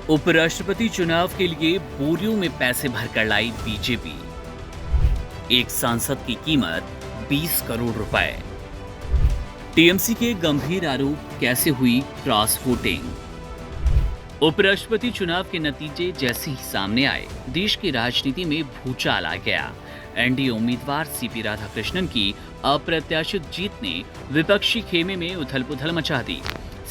उपराष्ट्रपति चुनाव के लिए बोरियों में पैसे भरकर लाई बीजेपी। एक सांसद की कीमत 20 करोड़ रुपए। टीएमसी के गंभीर आरोप, कैसे हुई क्रॉस वोटिंग। उपराष्ट्रपति चुनाव के नतीजे जैसे ही सामने आए, देश की राजनीति में भूचाल आ गया। एनडीए उम्मीदवार सीपी राधाकृष्णन की अप्रत्याशित जीत ने विपक्षी खेमे में उथल-पुथल मचा दी।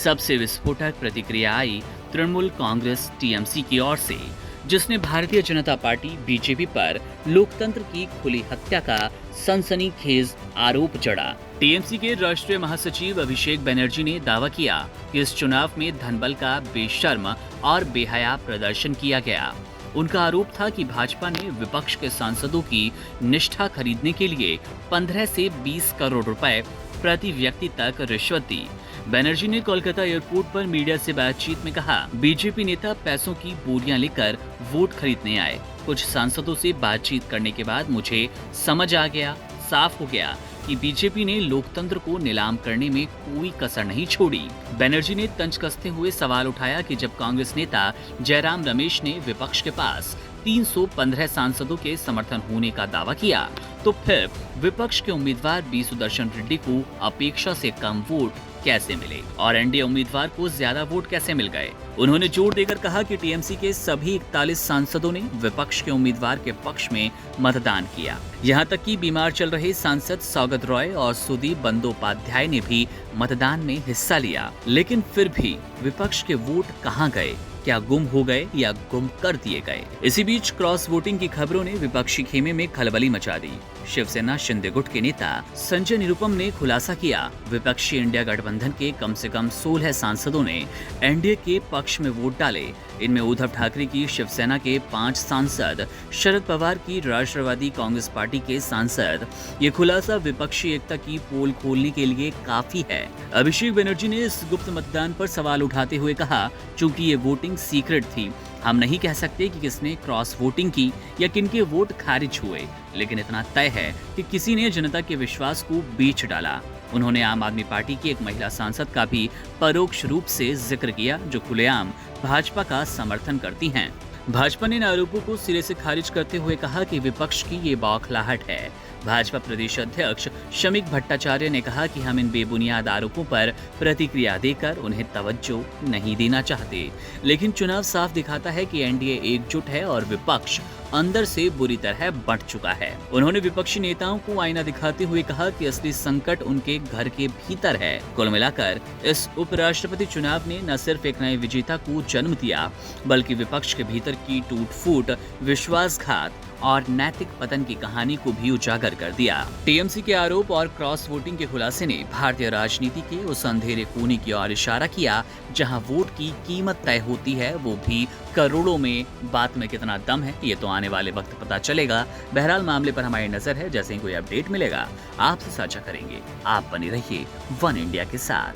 सबसे विस्फोटक प्रतिक्रिया आई तृणमूल कांग्रेस टीएमसी की ओर से, जिसने भारतीय जनता पार्टी बीजेपी पर लोकतंत्र की खुली हत्या का सनसनीखेज आरोप जड़ा। टीएमसी के राष्ट्रीय महासचिव अभिषेक बनर्जी ने दावा किया कि इस चुनाव में धनबल का बेशर्म और बेहया प्रदर्शन किया गया। उनका आरोप था कि भाजपा ने विपक्ष के सांसदों की निष्ठा खरीदने के लिए 15 से 20 करोड़ रुपए प्रति व्यक्ति तक रिश्वत दी। बनर्जी ने कोलकाता एयरपोर्ट पर मीडिया से बातचीत में कहा, बीजेपी नेता पैसों की बोरियां लेकर वोट खरीदने आए। कुछ सांसदों से बातचीत करने के बाद मुझे समझ आ गया, साफ हो गया कि बीजेपी ने लोकतंत्र को नीलाम करने में कोई कसर नहीं छोड़ी। बनर्जी ने तंज कसते हुए सवाल उठाया कि जब कांग्रेस नेता जयराम रमेश ने विपक्ष के पास 315 सांसदों के समर्थन होने का दावा किया, तो फिर विपक्ष के उम्मीदवार बी सुदर्शन रेड्डी को अपेक्षा से कम वोट कैसे मिले और एनडीए उम्मीदवार को ज्यादा वोट कैसे मिल गए। उन्होंने जोर देकर कहा कि टीएमसी के सभी 41 सांसदों ने विपक्ष के उम्मीदवार के पक्ष में मतदान किया। यहां तक कि बीमार चल रहे सांसद सौगत रॉय और सुदीप बंदोपाध्याय ने भी मतदान में हिस्सा लिया। लेकिन फिर भी विपक्ष के वोट कहां गए? क्या गुम हो गए या गुम कर दिए गए? इसी बीच क्रॉस वोटिंग की खबरों ने विपक्षी खेमे में खलबली मचा दी। शिवसेना शिंदे गुट के नेता संजय निरुपम ने खुलासा किया, विपक्षी इंडिया गठबंधन के कम से कम 16 सांसदों ने एनडीए के पक्ष में वोट डाले। इनमें उद्धव ठाकरे की शिवसेना के 5 सांसद, शरद पवार की राष्ट्रवादी कांग्रेस पार्टी के सांसद। ये खुलासा विपक्षी एकता की पोल खोलने के लिए काफी है। अभिषेक बनर्जी ने इस गुप्त मतदान पर सवाल उठाते हुए कहा, चूंकि ये वोटिंग सीक्रेट थी, हम नहीं कह सकते कि किसने क्रॉस वोटिंग की या किनके वोट खारिज हुए, लेकिन इतना तय है कि किसी ने जनता के विश्वास को बेच डाला। उन्होंने आम आदमी पार्टी की एक महिला सांसद का भी परोक्ष रूप से जिक्र किया, जो खुलेआम भाजपा का समर्थन करती हैं। भाजपा ने इन आरोपों को सिरे से खारिज करते हुए कहा कि विपक्ष की ये बौखलाहट है। भाजपा प्रदेश अध्यक्ष शमीक भट्टाचार्य ने कहा कि हम इन बेबुनियाद आरोपों पर प्रतिक्रिया देकर उन्हें तवज्जो नहीं देना चाहते, लेकिन चुनाव साफ दिखाता है कि एनडीए एकजुट है और विपक्ष अंदर से बुरी तरह बंट चुका है। उन्होंने विपक्षी नेताओं को आईना दिखाते हुए कहा कि असली संकट उनके घर के भीतर है। कुल मिलाकर इस उपराष्ट्रपति चुनाव ने न सिर्फ एक नए विजेता को जन्म दिया, बल्कि विपक्ष के भीतर की टूट-फूट, विश्वासघात और नैतिक पतन की कहानी को भी उजागर कर दिया। टीएमसी के आरोप और क्रॉस वोटिंग के खुलासे ने भारतीय राजनीति के उस अंधेरे कोने की ओर इशारा किया, जहां वोट की कीमत तय होती है, वो भी करोड़ों में। बात में कितना दम है, ये तो आने वाले वक्त पता चलेगा। बहरहाल मामले पर हमारी नजर है, जैसे ही कोई अपडेट मिलेगा आपसे साझा करेंगे। आप बने रहिए वन इंडिया के साथ।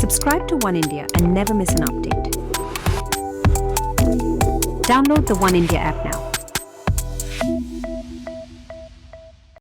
Subscribe to One India and never miss an update. Download the One India app now.